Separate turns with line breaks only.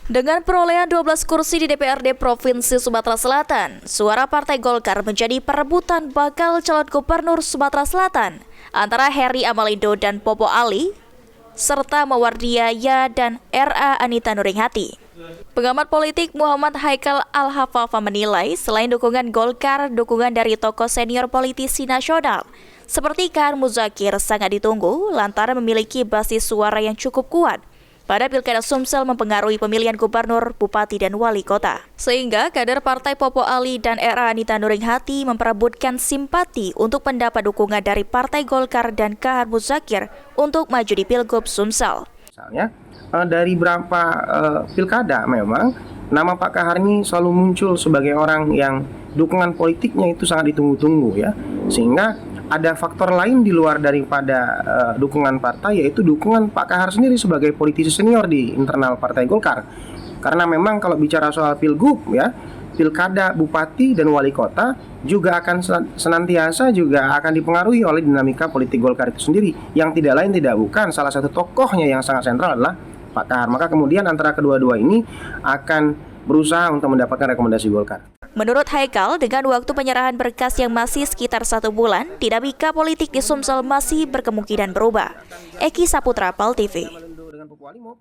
Dengan perolehan 12 kursi di DPRD Provinsi Sumatera Selatan, suara Partai Golkar menjadi perebutan bakal calon gubernur Sumatera Selatan antara Heri Amalindo dan Popo Ali, serta Mawardiya dan R.A. Anita Nuringhati. Pengamat politik Muhammad Haikal Al-Hafafa menilai selain dukungan Golkar, dukungan dari tokoh senior politisi nasional seperti Khan Muzakir sangat ditunggu lantaran memiliki basis suara yang cukup kuat pada Pilkada Sumsel mempengaruhi pemilihan gubernur, bupati, dan wali kota. Sehingga kader Partai Popo Ali dan R.A. Anita Nuringhati memperebutkan simpati untuk mendapat dukungan dari Partai Golkar dan Khan Muzakir untuk maju di Pilgub Sumsel.
Misalnya, dari beberapa pilkada memang nama Pak Kahar ini selalu muncul sebagai orang yang dukungan politiknya itu sangat ditunggu-tunggu ya. Sehingga ada faktor lain di luar daripada dukungan partai, yaitu dukungan Pak Kahar sendiri sebagai politisi senior di internal Partai Golkar. Karena memang kalau bicara soal pilgub ya, pilkada, bupati, dan wali kota juga akan senantiasa juga akan dipengaruhi oleh dinamika politik Golkar itu sendiri, yang tidak lain tidak bukan salah satu tokohnya yang sangat sentral adalah Pak Kahar. Maka kemudian antara kedua-dua ini akan berusaha untuk mendapatkan rekomendasi Golkar.
Menurut Haikal, dengan waktu penyerahan berkas yang masih sekitar 1 bulan, dinamika politik di Sumsel masih berkemungkinan berubah. Eki Saputra, PAL TV.